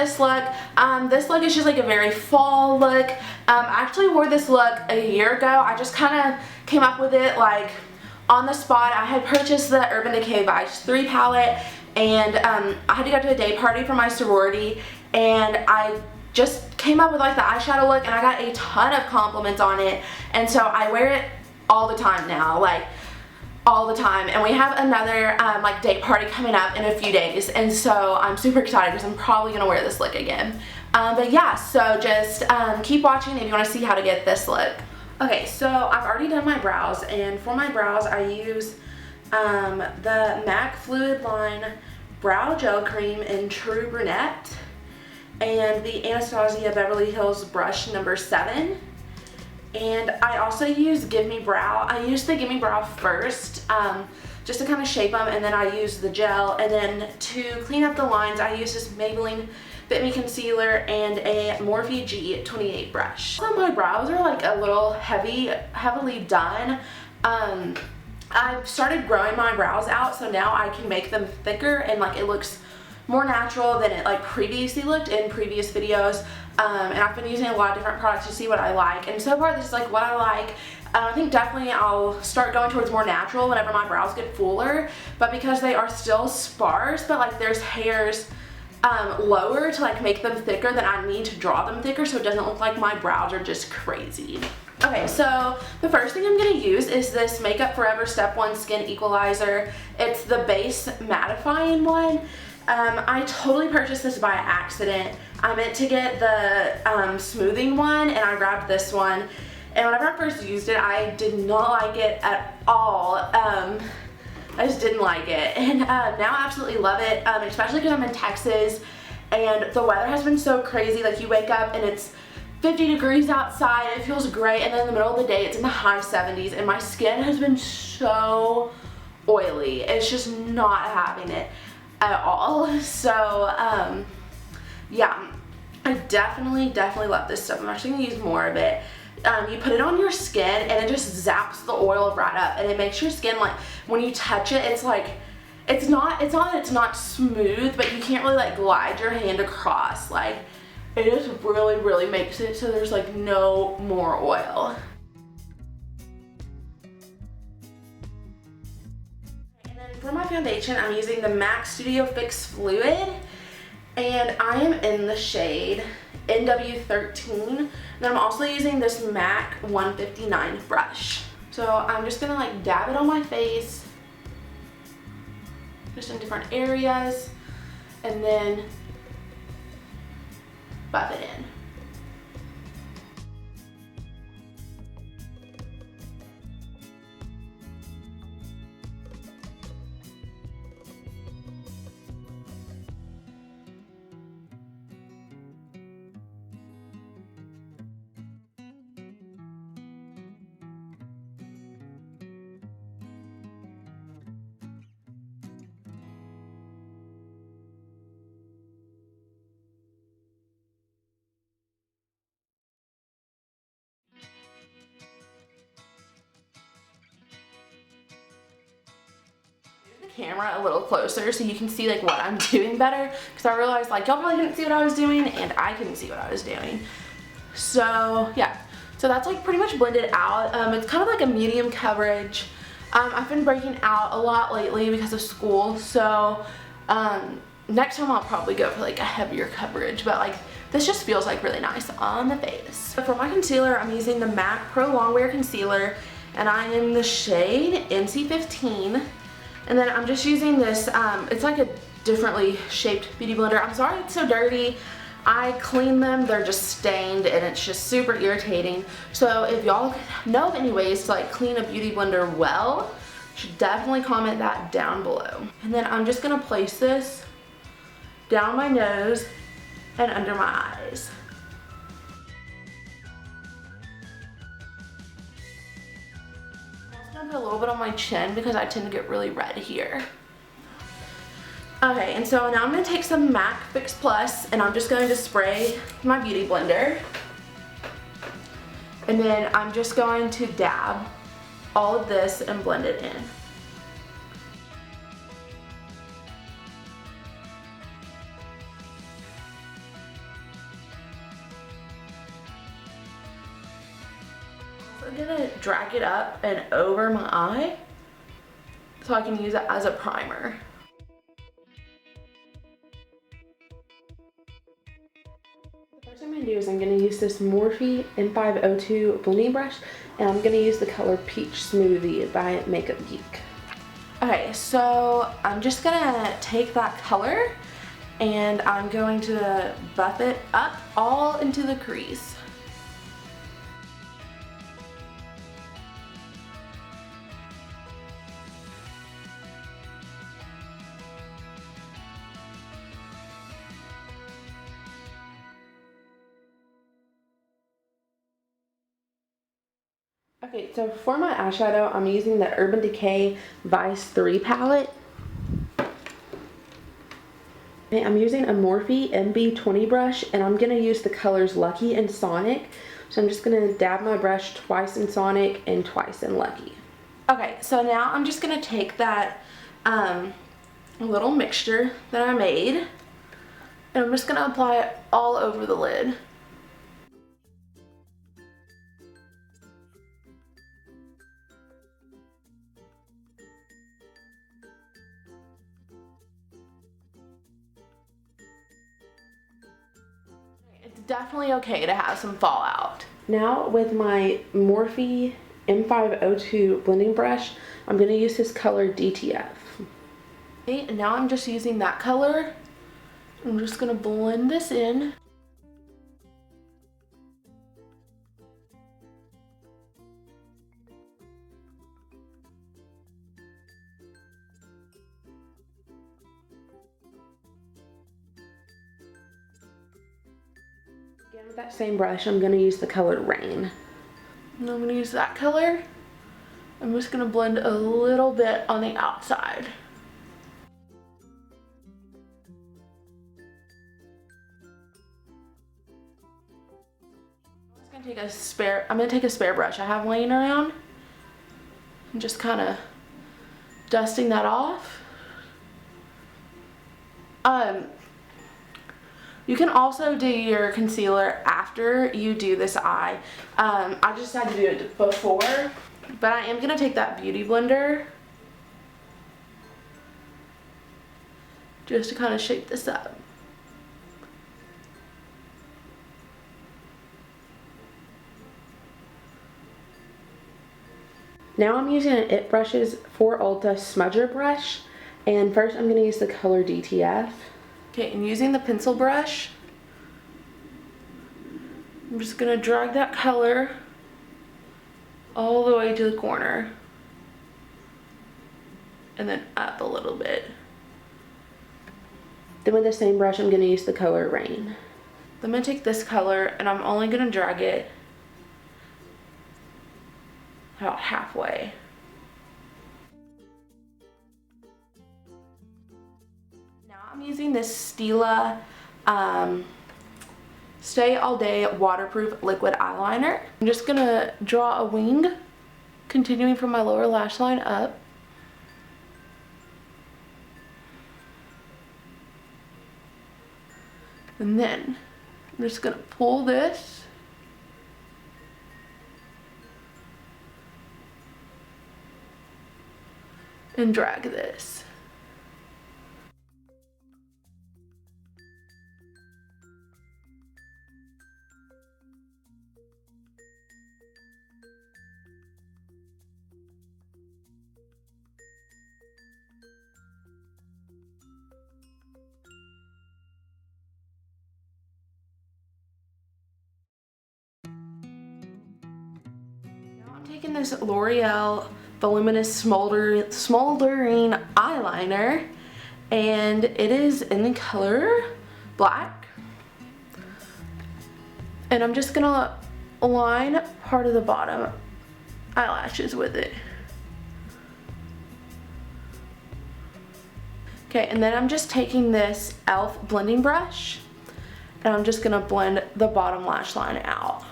this look. This look is just like a very fall look. I actually wore this look a year ago. I just kind of came up with it like on the spot. I had purchased the Urban Decay Vice 3 palette, and I had to go to a day party for my sorority, and I just came up with like the eyeshadow look, and I got a ton of compliments on it, and so I wear it all the time now, like all the time. And we have another like date party coming up in a few days, and so I'm super excited because I'm probably gonna wear this look again. But yeah, so just keep watching if you want to see how to get this look. Okay, so I've already done my brows, and for my brows I use the MAC Fluidline Brow Gel Cream in True Brunette and the Anastasia Beverly Hills Brush number 7. And I also use Gimme Brow. I use the Gimme Brow first, just to kind of shape them, and then I use the gel. And then to clean up the lines, I use this Maybelline Fit Me Concealer and a Morphe G28 brush. So my brows are like a little heavily done. I've started growing my brows out, so now I can make them thicker, and like it looks more natural than it like previously looked in previous videos. And I've been using a lot of different products to see what I like, and so far this is like what I like. I think definitely I'll start going towards more natural whenever my brows get fuller, but because they are still sparse, but like there's hairs lower to like make them thicker, then I need to draw them thicker so it doesn't look like my brows are just crazy. Okay, so the first thing I'm going to use is this Makeup Forever Step 1 Skin Equalizer. It's the base mattifying one. I totally purchased this by accident. I meant to get the smoothing one, and I grabbed this one. And whenever I first used it, I did not like it at all. I just didn't like it. And now I absolutely love it, especially because I'm in Texas, and the weather has been so crazy. Like you wake up and it's 50 degrees outside, it feels great, and then in the middle of the day it's in the high 70s, and my skin has been so oily. It's just not having it at all. So yeah, I definitely love this stuff. I'm actually gonna use more of it. You put it on your skin and it just zaps the oil right up, and it makes your skin, like when you touch it, it's like it's not that it's not smooth, but you can't really like glide your hand across. Like it just really makes it so there's like no more oil. For my foundation, I'm using the MAC Studio Fix Fluid, and I am in the shade NW13. Then I'm also using this MAC 159 brush. So I'm just gonna like dab it on my face, just in different areas, and then buff it in. Camera a little closer so you can see like what I'm doing better, because I realized like y'all probably couldn't see what I was doing and I couldn't see what I was doing. So yeah, so that's like pretty much blended out. It's kind of like a medium coverage. I've been breaking out a lot lately because of school, so next time I'll probably go for like a heavier coverage, but like this just feels like really nice on the face. So for my concealer, I'm using the MAC Pro-Longwear concealer, and I am in the shade NC15. And then I'm just using this, it's like a differently shaped beauty blender. I'm sorry it's so dirty. I clean them, they're just stained, and it's just super irritating. So if y'all know of any ways to like clean a beauty blender well, you should definitely comment that down below. And then I'm just gonna place this down my nose and under my eyes. I'm gonna put a little bit on my chin because I tend to get really red here. Okay, and so now I'm going to take some MAC Fix Plus, and I'm just going to spray my beauty blender. And then I'm just going to dab all of this and blend it in. I'm gonna drag it up and over my eye so I can use it as a primer. The first thing I'm gonna do is I'm gonna use this Morphe M502 blending brush, and I'm gonna use the color Peach Smoothie by Makeup Geek. Okay, so I'm just gonna take that color and I'm going to buff it up all into the crease. Okay, so for my eyeshadow, I'm using the Urban Decay Vice 3 palette. Okay, I'm using a Morphe MB20 brush, and I'm going to use the colors Lucky and Sonic. So I'm just going to dab my brush twice in Sonic and twice in Lucky. Okay, so now I'm just going to take that little mixture that I made, and I'm just going to apply it all over the lid. It's definitely okay to have some fallout. Now with my Morphe M502 blending brush, I'm going to use this color DTF. Okay, and now I'm just using that color. I'm just going to blend this in. Again, with that same brush, I'm going to use the color Rain. And I'm going to use that color. I'm just going to blend a little bit on the outside. I'm going to take a spare brush I have laying around and just kind of dusting that off. You can also do your concealer after you do this eye. I just had to do it before, but I am going to take that beauty blender just to kind of shape this up. Now I'm using an It Brushes for Ulta Smudger brush, and first I'm going to use the color DTF. Okay, and using the pencil brush, I'm just going to drag that color all the way to the corner and then up a little bit. Then with the same brush, I'm going to use the color Rain. I'm going to take this color and I'm only going to drag it about halfway. Now I'm using this Stila Stay All Day Waterproof Liquid Eyeliner. I'm just going to draw a wing, continuing from my lower lash line up. And then I'm just going to pull this and drag this. Taking this L'Oreal Voluminous Smoldering eyeliner, and it is in the color black, and I'm just gonna line part of the bottom eyelashes with it. Okay, and then I'm just taking this e.l.f. blending brush and I'm just gonna blend the bottom lash line out.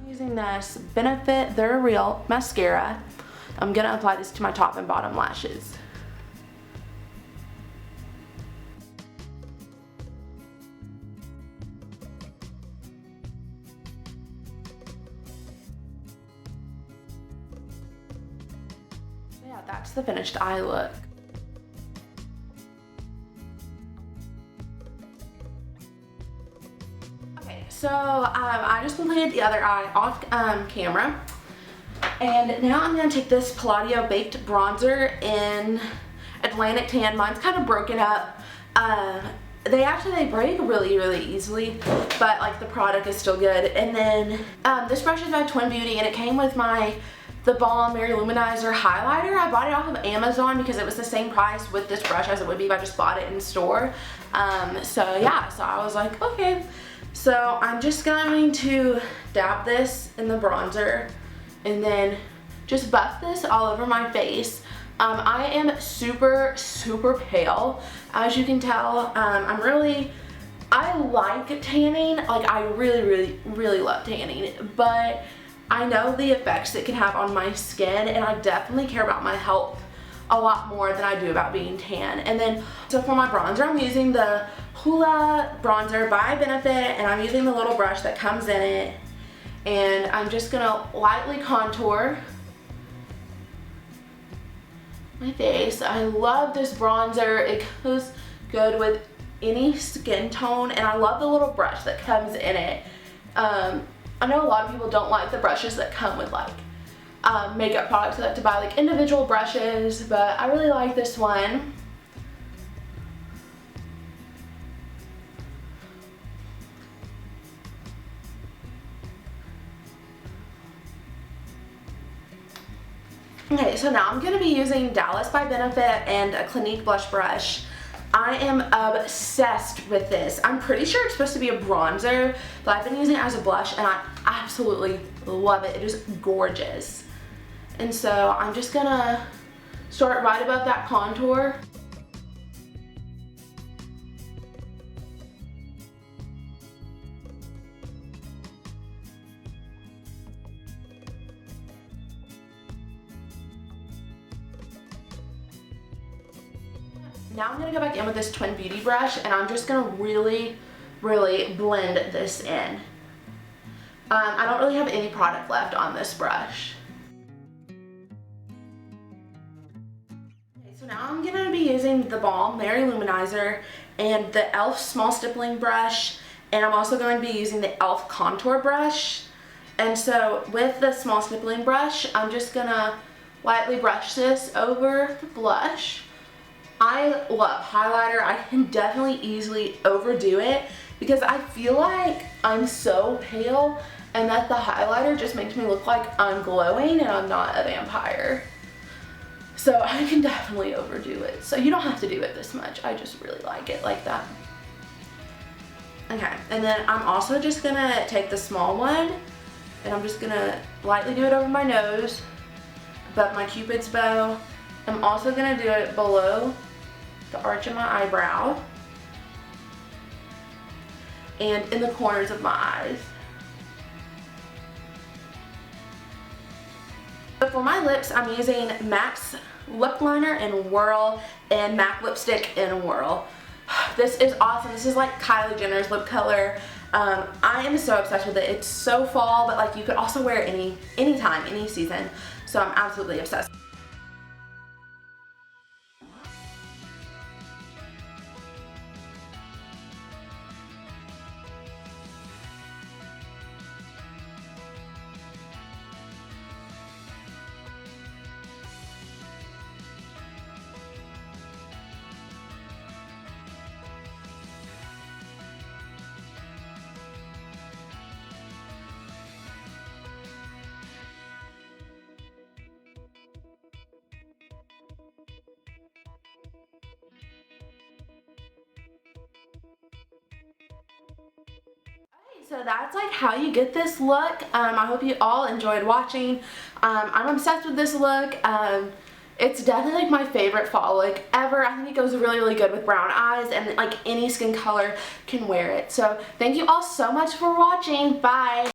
Using this Benefit They're Real mascara, I'm gonna apply this to my top and bottom lashes. that's the finished eye look. Okay, so I just completed the other eye off camera. And now I'm going to take this Palladio Baked Bronzer in Atlantic Tan. Mine's kind of broken up. They break really easily, but like the product is still good. And then this brush is by Twin Beauty, and it came with the Balm Mary Luminizer highlighter. I bought it off of Amazon because it was the same price with this brush as it would be if I just bought it in store. So yeah, so I was like, okay. So I'm just going to dab this in the bronzer and then just buff this all over my face. I am super pale, as you can tell. I like tanning, like I really love tanning, but I know the effects it can have on my skin, and I definitely care about my health a lot more than I do about being tan. And then, so for my bronzer, I'm using the Hoola bronzer by Benefit, and I'm using the little brush that comes in it, and I'm just gonna lightly contour my face. I love this bronzer. It goes good with any skin tone, and I love the little brush that comes in it. I know a lot of people don't like the brushes that come with like makeup products. I like to buy like individual brushes, but I really like this one. Okay, so now I'm going to be using Dallas by Benefit and a Clinique blush brush. I am obsessed with this. I'm pretty sure it's supposed to be a bronzer, but I've been using it as a blush and I absolutely love it. It is gorgeous. And so I'm just going to start right above that contour. Now I'm going to go back in with this Twin Beauty brush, and I'm just going to really blend this in. I don't really have any product left on this brush. Okay, so now I'm going to be using the Balm Mary Luminizer and the e.l.f. small stippling brush, and I'm also going to be using the e.l.f. contour brush. And so with the small stippling brush, I'm just going to lightly brush this over the blush. I love highlighter. I can definitely easily overdo it because I feel like I'm so pale and that the highlighter just makes me look like I'm glowing and I'm not a vampire. So I can definitely overdo it. So you don't have to do it this much. I just really like it like that. Okay, and then I'm also just gonna take the small one and I'm just gonna lightly do it over my nose, above my Cupid's bow. I'm also gonna do it below the arch of my eyebrow and in the corners of my eyes. So for my lips, I'm using MAC's lip liner in Whirl and MAC lipstick in Whirl. This is awesome. This is like Kylie Jenner's lip color. I am so obsessed with it. It's so fall, but like you could also wear it anytime, any season. So I'm absolutely obsessed. So that's like how you get this look. I hope you all enjoyed watching. I'm obsessed with this look. It's definitely like my favorite fall look ever. I think it goes really good with brown eyes, and like any skin color can wear it. So thank you all so much for watching. Bye.